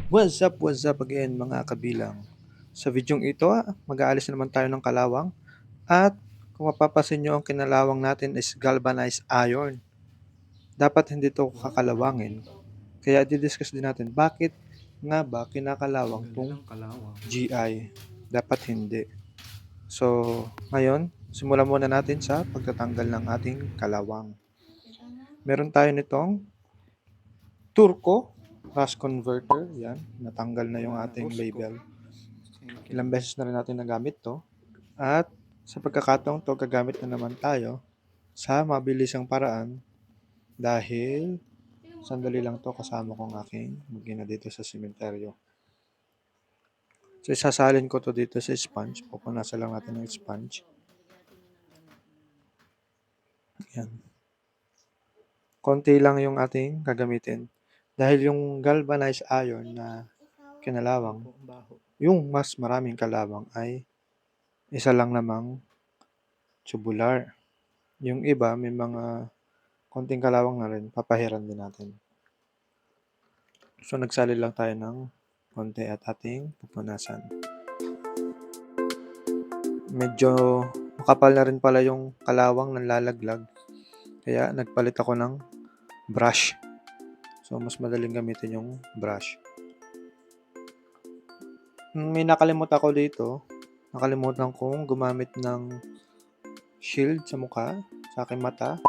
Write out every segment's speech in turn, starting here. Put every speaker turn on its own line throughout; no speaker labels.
What's up again mga kabilang? Sa videong ito, mag-aalis na naman tayo ng kalawang at kung mapapansin nyo ang kinalawang natin is galvanized iron. Dapat hindi ito kakalawangin. Kaya didiscuss din natin bakit nga ba kinakalawang tong GI. Dapat hindi. So, ngayon, simulan muna natin sa pagtatanggal ng ating kalawang. Meron tayo nitong Turco Rust Converter. Yan, natanggal na yung ating label. Ilang beses na rin natin nagamit to. At sa pagkakataong to, gagamit na naman tayo sa mabilisang paraan dahil sandali lang to kasama kong aking magina dito sa sementeryo. So, isasalin ko to dito sa sponge. Pupunasan lang natin ng sponge. Yan. Konti lang yung ating gagamitin. Dahil yung galvanized iron na kinalawang, yung mas maraming kalawang ay isa lang namang tubular. Yung iba, may mga konting kalawang na rin, papahiran din natin. So, nagsali lang tayo ng konti at ating pupunasan. Medyo makapal na rin pala yung kalawang ng lalaglag. Kaya, nagpalit ako ng brush. So, mas madaling gamitin yung brush. May nakalimutan ko dito. Nakalimutan kong gumamit ng shield sa mukha, sa aking mata.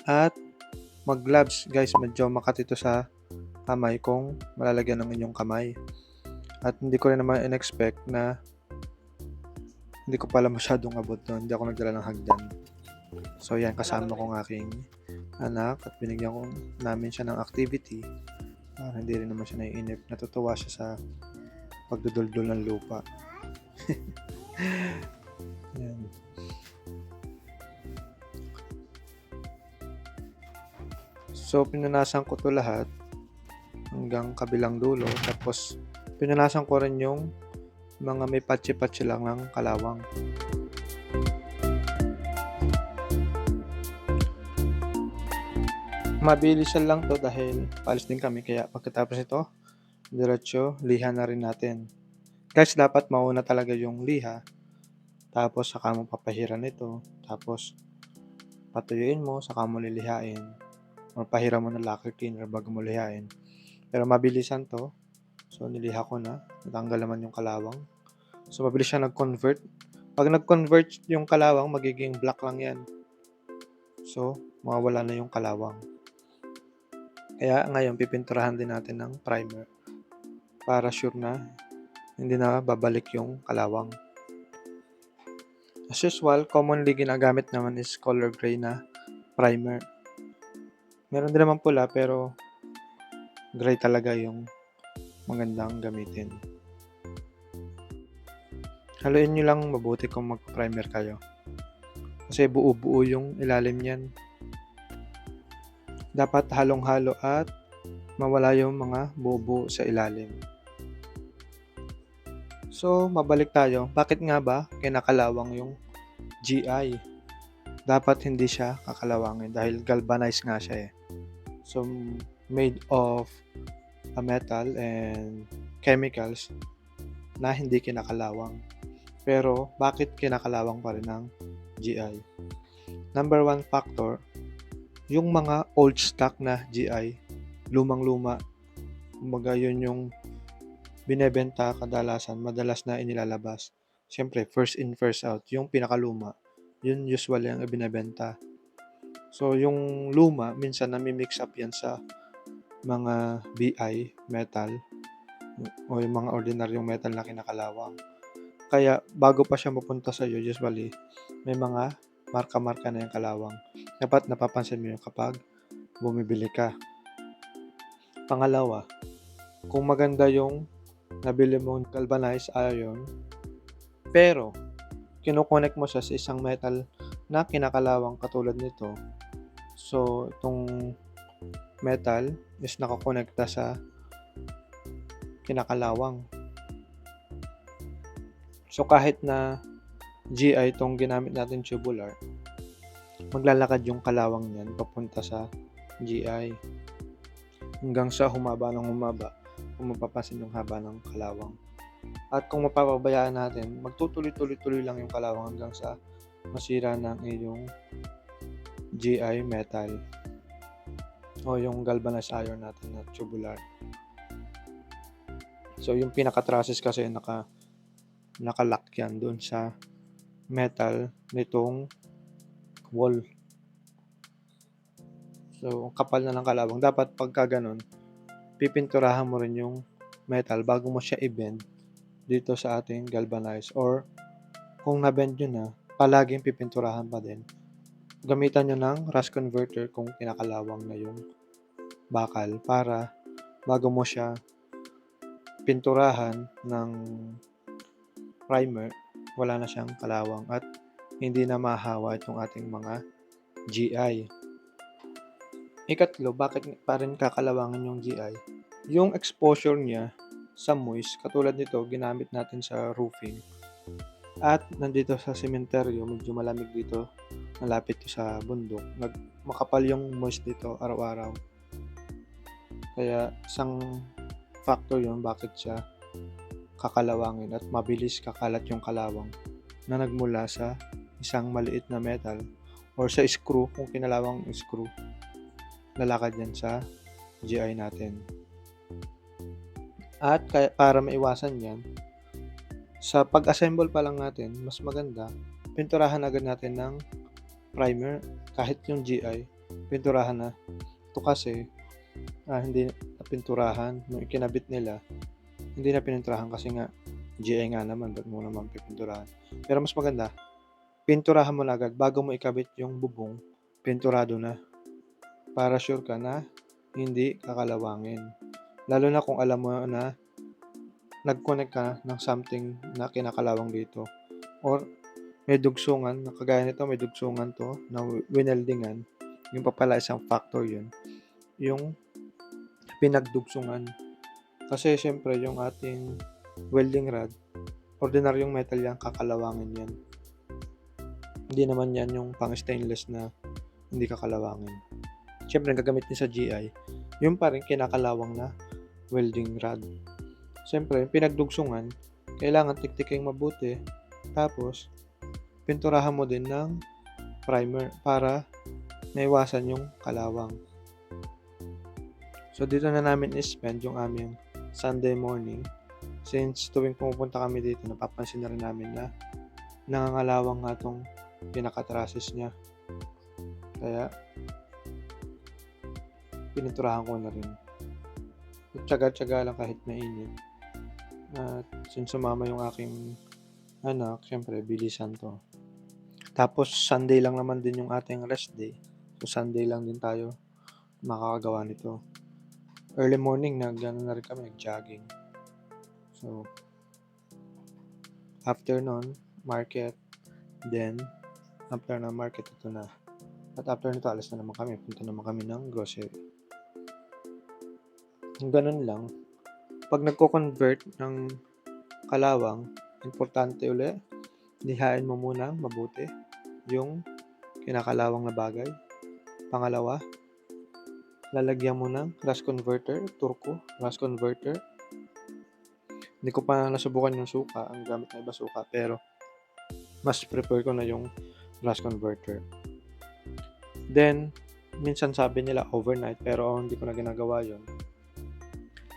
At mag-gloves, guys. Medyo makatito sa kamay kung malalagyan ng inyong kamay. At hindi ko rin naman in-expect na hindi ko pala masyadong abot doon. Hindi ako nagdala ng hagdan. So yan, kasama ko ng aking anak at binigyan ko namin siya ng activity para hindi rin naman siya naiinip. Natutuwa siya sa pagduduldul ng lupa. Yan. So pinunasan ko to lahat hanggang kabilang dulo. Tapos pinunasan ko rin yung mga may patsi-patsi lang ng kalawang. Mabilisan lang to dahil palis din kami. Kaya pagkatapos ito, diretso, liha na rin natin. Guys, dapat mauna talaga yung liha. Tapos saka mo papahiran ito. Tapos patuyuin mo, saka mo lilihain. O pahiran mo ng lacquer thinner bago mo lihain. Pero mabilisan to. So niliha ko na. Natanggal naman yung kalawang. So mabilis siya nag-convert. Pag nag-convert yung kalawang, magiging black lang yan. So mawawala na yung kalawang. Kaya ngayon pipinturahan din natin ng primer para sure na hindi na babalik yung kalawang. As usual, commonly ginagamit naman is color gray na primer. Meron din naman pula pero gray talaga yung magandang gamitin. Haluin nyo lang mabuti kung mag-primer kayo. Kasi buo-buo yung ilalim niyan. Dapat halong-halo at mawala yung mga buo-buo sa ilalim. So, mabalik tayo. Bakit nga ba kinakalawang yung GI? Dapat hindi siya kakalawangin dahil galvanized nga siya eh. So, made of a metal and chemicals na hindi kinakalawang. Pero, bakit kinakalawang pa rin ng GI? Number one factor, yung mga old stock na GI, lumang-luma, kumbaga yun yung binebenta kadalasan, madalas na inilalabas. Siyempre, first in, first out, yung pinakaluma, yun usually ang ibinebenta. So, yung luma, minsan nami-mix up yan sa mga BI metal o yung mga ordinaryong metal na kinakalawang. Kaya, bago pa siya mapunta sa iyo, usually, may mga marka-marka na yung kalawang. Dapat napapansin mo yun kapag bumibili ka. Pangalawa, kung maganda yung nabili mong galvanized iron, pero kinoconnect mo siya sa isang metal na kinakalawang katulad nito. So, itong metal is nakakonekta sa kinakalawang. So, kahit na GI itong ginamit natin tubular, maglalakad yung kalawang niyan papunta sa GI hanggang sa humaba ng humaba kung mapapansin yung haba ng kalawang. At kung mapapabayaan natin, magtutuloy-tuloy-tuloy lang yung kalawang hanggang sa masira ng iyong GI metal o yung galvanized iron natin na tubular. So yung pinaka-trusses kasi nakalock yan doon sa metal nitong wall. So kapal na ng kalawang. Dapat pagka ganun, pipinturahan mo rin yung metal bago mo siya i-bend dito sa ating galvanized, or kung na-bend nyo na, palaging pipinturahan pa din. Gamitan nyo ng rust converter kung kinakalawang na yung bakal para bago mo siya pinturahan ng primer, wala na siyang kalawang at hindi na mahawa itong ating mga GI. Ikatlo, bakit pa rin kakalawangin yung GI? Yung exposure niya sa moist, katulad nito, ginamit natin sa roofing. At nandito sa sementeryo, medyo malamig dito, malapit sa bundok. Makapal yung moist dito araw-araw. Kaya isang factor yun bakit siya kakalawangin at mabilis kakalat yung kalawang na nagmula sa isang maliit na metal or sa screw, kung kinalawang screw, lalakad yan sa GI natin. At para maiwasan yan, sa pag-assemble pa lang natin, mas maganda, pinturahan agad natin ng primer. Kahit yung GI, pinturahan na. Ito kasi, hindi napinturahan. Nung ikinabit nila, hindi na pininturahan kasi nga, GI nga naman, ba't mo naman pipinturahan? Pero mas maganda, pinturahan mo na agad bago mo ikabit yung bubong, pinturado na. Para sure ka na hindi kakalawangin. Lalo na kung alam mo na nag-connect ka ng something na kinakalawang dito. Or may dugsungan, kagaya nito may dugsungan to na wineldingan. Yung pa pala isang factor yun. Yung pinagdugsungan. Kasi syempre yung ating welding rod, ordinaryong metal yan, kakalawangin yan. Hindi naman yan yung pang stainless na hindi kakalawangin. Syempre gagamit niya sa GI, yung pa rin kinakalawang na welding rod. Siyempre, pinagdugsungan, kailangan tiktiking mabuti. Tapos, pinturahan mo din ng primer para maiwasan yung kalawang. So, dito na namin i-spend yung aming Sunday morning. Since tuwing pumupunta kami dito, napapansin na rin namin na nangangalawang nga itong pinaka-trusses niya. Kaya, pininturahan ko na rin. Tsaga-tsaga lang kahit mainit. At since sumama yung aking anak, syempre bilisan to. Tapos Sunday lang naman din yung ating rest day. So Sunday lang din tayo makakagawa nito. Early morning na rin kami, nag-jogging. So after nun, market. Then after na market, ito na. At after nito, alas na naman kami. Punta naman kami ng grocery. Ganun lang. Pag nagko-convert ng kalawang, importante uli, lihain mo muna mabuti yung kinakalawang na bagay. Pangalawa, lalagyan mo ng rust converter, turko, rust converter. Hindi ko pa nasubukan yung suka, ang gamit na iba suka, pero mas prefer ko na yung rust converter. Then, minsan sabi nila overnight, pero hindi ko na ginagawa yun.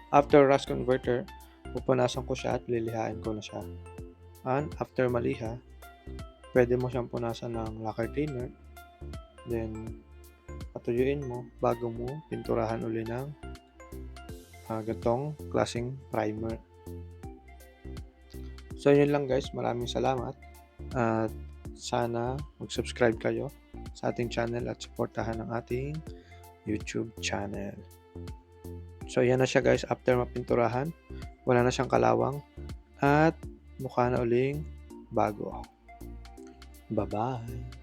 After rust converter, pupunasan ko siya at lilihain ko na siya. And after maliha, pwede mo siyang punasan ng lacquer thinner. Then, patuyuin mo bago mo pinturahan uli ng gatong klaseng primer. So, yun lang guys. Maraming salamat. At sana mag-subscribe kayo sa ating channel at supportahan ang ating YouTube channel. So, yan na siya guys. After mapinturahan, wala na siyang kalawang at mukha na uling bago. Bye-bye!